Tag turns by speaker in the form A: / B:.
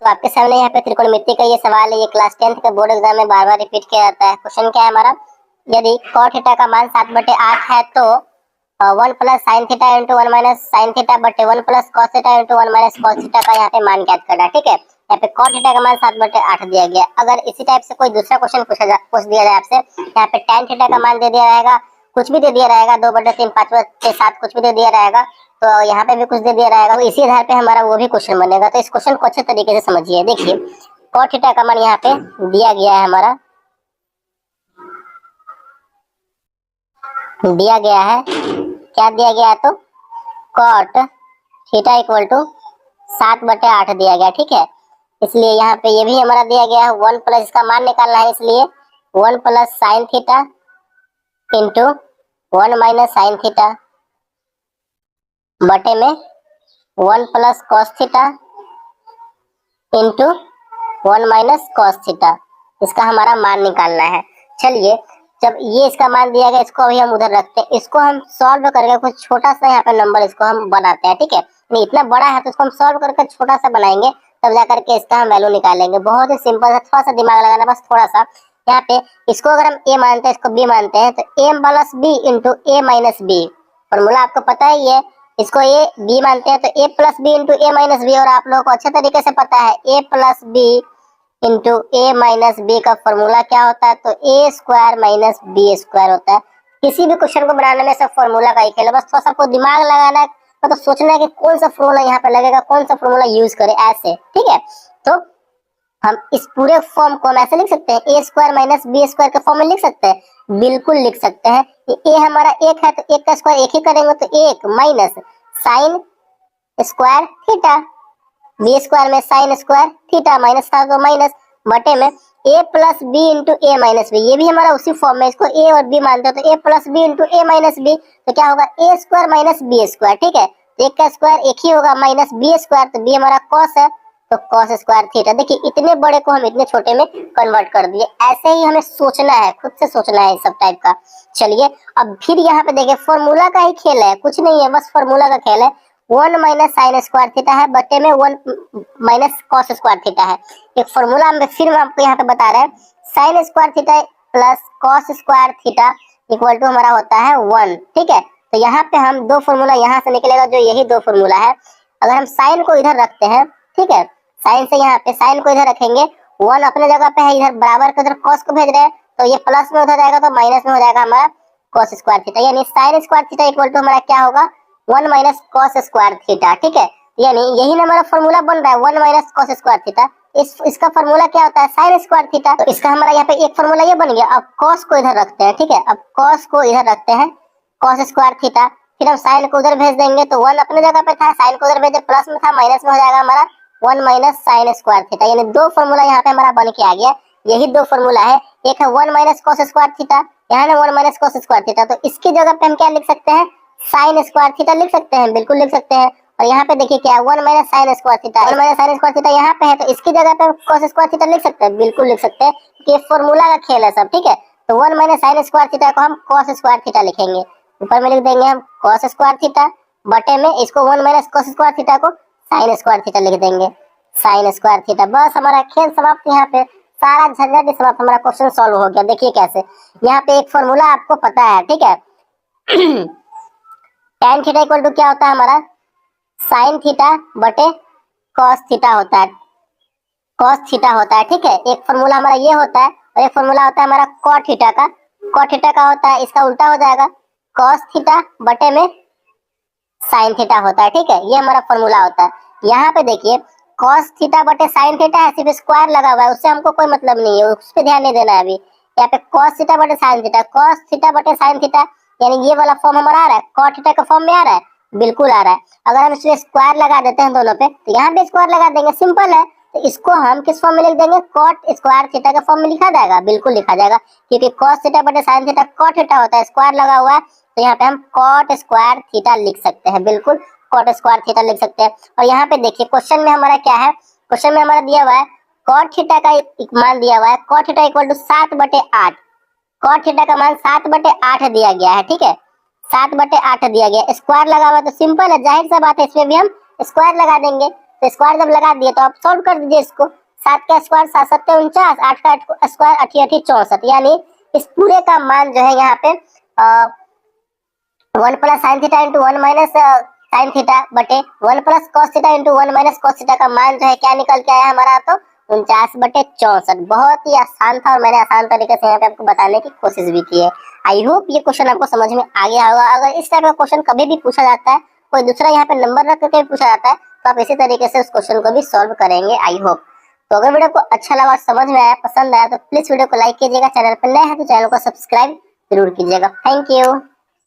A: तो आपके सामने यहाँ पे त्रिकोणमिति का ये सवाल है। ये क्लास 10th के बोर्ड एग्जाम में बार बार रिपीट किया जाता है। क्वेश्चन क्या है हमारा, यदि cot थीटा का मान 7/8 है तो 1 plus sine theta into 1 minus sine theta बटे 1 plus cos theta into 1 minus cos theta का यहाँ पे मान ज्ञात करना है। ठीक है, यहाँ पे cot थीटा का मान 7/8 दिया गया। अगर इसी टाइप से कोई दूसरा क्वेश्चन पूछ दिया जाए आपसे, यहाँ पे tan थीटा का मान दे दिया रहेगा, कुछ भी दे दिया रहेगा, 2/3 5/7 कुछ भी दे दिया रहेगा, तो यहाँ पे भी कुछ दे दिया रहेगा, तो इसी आधार पे हमारा वो भी क्वेश्चन बनेगा। तो इस क्वेश्चन को अच्छे तरीके से समझिए। देखिए cot थीटा का मान यहाँ पे दिया गया है, हमारा दिया गया है, क्या दिया गया है, तो cot थीटा इक्वल टू 7/8 दिया गया। ठीक है, इसलिए यहाँ पे ये भी हमारा दिया गया है 1 प्लस, इसका मान निकालना है, इसलिए 1 plus sine theta into 1 minus sine theta बटे में 1 plus cos theta into 1 minus cos theta, इसका हमारा मान निकालना है। चलिए, जब ये इसका मान दिया गया, इसको अभी हम उधर रखते हैं, इसको हम सॉल्व करके कुछ छोटा सा यहाँ पे नंबर इसको हम बनाते हैं। ठीक है, नहीं इतना बड़ा है तो इसको हम सॉल्व करके छोटा सा बनाएंगे, तब जा करके इसका हम वैल्यू निकालेंगे। बहुत ही सिंपल है, थोड़ा सा दिमाग लगाना बस थोड़ा सा। यहाँ पे इसको अगर हम a मानते हैं, इसको b मानते हैं, तो a plus b into a minus b, formula आपको पता ही है। इसको a b मानते हैं तो a plus b into a minus b, और आप लोगों को अच्छे तरीके से पता है a plus b into a minus b का फॉर्मूला क्या होता है, तो a square minus B square होता है। किसी भी क्वेश्चन को बनाने में सब फॉर्मूला का ही खेल है, बस थोड़ा सा आपको दिमाग लगाना है, मतलब तो सोचना है कि कौन सा फॉर्मूला यहाँ पे लगेगा, कौन सा फॉर्मूला यूज करें, ऐसे। ठीक है, तो हम इस पूरे फॉर्म को हम ऐसे लिख सकते हैं, a square minus B square के फॉर्म में लिख सकते हैं, बिल्कुल लिख सकते हैं। a हमारा 1 है तो 1 का स्क्वायर 1 ही करेंगे, तो 1 minus sine square theta, B square में साइन स्क्वायर थीटा, माइनस था तो माइनस, बटे में a plus B into A minus B, ये भी हमारा उसी फॉर्म में, इसको a और b मानते हो तो a plus B into A minus B, तो क्या होगा a square minus B square. ठीक है, तो 1 का स्क्वायर 1 ही होगा, माइनस बी स्क्वायर, तो b हमारा cos है, तो cos स्क्वायर थीटा। देखिए इतने बड़े को हम इतने छोटे में कन्वर्ट कर दिए। ऐसे ही हमें सोचना है, खुद से सोचना है इस सब टाइप का। चलिए, अब फिर यहाँ पे देखिए फॉर्मूला का ही खेल है, कुछ नहीं है, बस फॉर्मूला का खेल है। 1 माइनस साइन स्क्वायर थीटा है, बटे में 1 माइनस कॉस स्क्वायर थीटा है। एक फॉर्मूला हम फिर आपको यहाँ पे बता रहे हैं, sine square theta plus cos square theta equal to हमारा होता है 1। ठीक है, तो यहाँ पे हम दो फॉर्मूला यहाँ से निकलेगा, जो यही दो फॉर्मूला है। अगर हम साइन को इधर रखते हैं, ठीक है, साइन से यहाँ पे साइन को इधर रखेंगे, 1 अपने जगह पे है, इधर बराबर के उधर कॉस को भेज रहे हैं, तो ये प्लस में उधर जाएगा तो माइनस में हो जाएगा हमारा कॉस स्क्वायर थीटा, यानी sine square theta equal to हमारा क्या होगा 1 माइनस कॉस स्क्वायर थीटा। ठीक है, यानी यही ना हमारा फॉर्मूला बन रहा है 1 माइनस कॉस स्क्वायर थीटा। इसका फॉर्मूला क्या होता है, साइन स्क्वायर थीटा। तो इसका हमारा यहाँ पे एक फॉर्मूला ये बन गया। अब कॉस को इधर रखते हैं, ठीक है, अब कॉस को इधर रखते हैं, कॉस स्क्वायर थीटा, फिर हम साइन को उधर भेज देंगे, तो 1 अपने जगह पे था, साइन को उधर भेजे, प्लस में था, माइनस में हो जाएगा हमारा 1 माइनस साइन स्क्वायर थीटा। यानी दो फॉर्मूला यहाँ पे हमारा बन के आ गया। यही दो फॉर्मूला है, एक है 1 माइनस कॉस स्क्वायर थीटा, यहाँ है 1 माइनस कॉस स्क्वायर थीटा, तो इसकी जगह पे हम क्या लिख सकते हैं, साइन स्क्वायर थीटा लिख सकते हैं, बिल्कुल लिख सकते हैं। और यहाँ पे देखिए क्या है 1 minus sine square theta, 1 minus sine square theta यहाँ पे है, तो इसकी जगह पे कॉस स्क्वायर थीटा लिख सकते हैं, बिल्कुल लिख सकते हैं, कि फॉर्मूला का खेल है सब। ठीक है, तो 1 माइनस साइन स्क्वायर थीटा को हम कॉस स्क्वायर थीटा लिखेंगे, ऊपर में लिख देंगे हम कॉस स्क्वायर थीटा, बटे में इसको 1 माइनस कॉस स्क्वायर थीटा को साइन स्क्वायर थीटा लिख देंगे, साइन स्क्वायर थीटा। बस हमारा खेल समाप्त। यहाँ पे सारा झंझट ही समाप्त, हमारा क्वेश्चन सॉल्व हो गया। देखिए कैसे, यहाँ पे एक फॉर्मूला आपको पता है, ठीक है, tan थीटा इक्वल टू क्या होता है हमारा, साइन थीटा बटे कॉस थीटा होता है, कॉस थीटा होता है। ठीक है, एक फॉर्मूला हमारा ये होता है, और एक फॉर्मूला होता है हमारा कॉट थीटा का। कॉट थीटा का होता है, इसका उल्टा हो जाएगा, कॉस थीटा बटे में साइन थीटा होता है। ठीक है, ये हमारा फॉर्मूला होता है। यहाँ पे देखिए कॉस थीटा बटे साइन थीटा है, सिर्फ स्क्वायर लगा हुआ है, उससे हमको कोई मतलब नहीं है, उस पर ध्यान नहीं देना है अभी। यहाँ पे कॉस थीटा बटे साइन थीटा, कॉस थीटा बटे साइन थीटा, यानी ये वाला फॉर्म हमारा आ रहा है, कॉट थीटा का फॉर्म में आ रहा है, बिल्कुल आ रहा है। अगर हम इसमें स्क्वायर लगा देते हैं दोनों पे, तो यहाँ पे स्क्वायर लगा देंगे, सिंपल है। तो इसको हम किस फॉर्म में लिख देंगे, कॉट स्क्वायर थीटा के फॉर्म में लिखा जाएगा, बिल्कुल लिखा जाएगा, क्योंकि कॉस थीटा बटे साइन थीटा कॉट थीटा होता है, स्क्वायर लगा हुआ है, तो यहाँ पे हम कॉट स्क्वायर थीटा लिख सकते हैं, बिल्कुल कॉट स्क्वायर थीटा लिख सकते हैं। और यहाँ पे देखिए क्वेश्चन में हमारा क्या है, क्वेश्चन में हमारा दिया हुआ है कॉट थीटा का मान दिया हुआ है, cot theta equal to 7/8, cot theta का मान 7/8 दिया गया है। ठीक है, 7/8 दिया गया, स्क्वायर लगा हुआ, तो सिंपल है, जाहिर सा बात है, इसमें भी हम स्क्वायर लगा देंगे। तो स्क्वायर जब लगा दिए तो आप सॉल्व कर दीजिए इसको। 7 का स्क्वायर 7 सत्ते 49, 8 का स्क्वायर 8 8 64, यानी इस पूरे का मान जो है यहाँ पे 1 plus sine theta into 1 minus sine theta बटे 1 plus cos theta into 1 minus cos theta का मान जो है क्या निकल के आया हमारा, तो 49/64। बहुत ही आसान था और मैंने आसान तरीके से यहाँ पे आपको बताने की कोशिश भी की है। आई होप ये क्वेश्चन आपको समझ में आ गया होगा। अगर इस टाइप का क्वेश्चन कभी भी पूछा जाता है, कोई दूसरा यहाँ पे नंबर रख करके पूछा जाता है, तो आप इसी तरीके से उस क्वेश्चन को भी सॉल्व करेंगे आई होप। तो अगर वीडियो को अच्छा लगा, समझ में आया, पसंद आया, तो प्लीज वीडियो को लाइक कीजिएगा। चैनल पर नए हैं तो चैनल को सब्सक्राइब जरूर कीजिएगा। Thank you.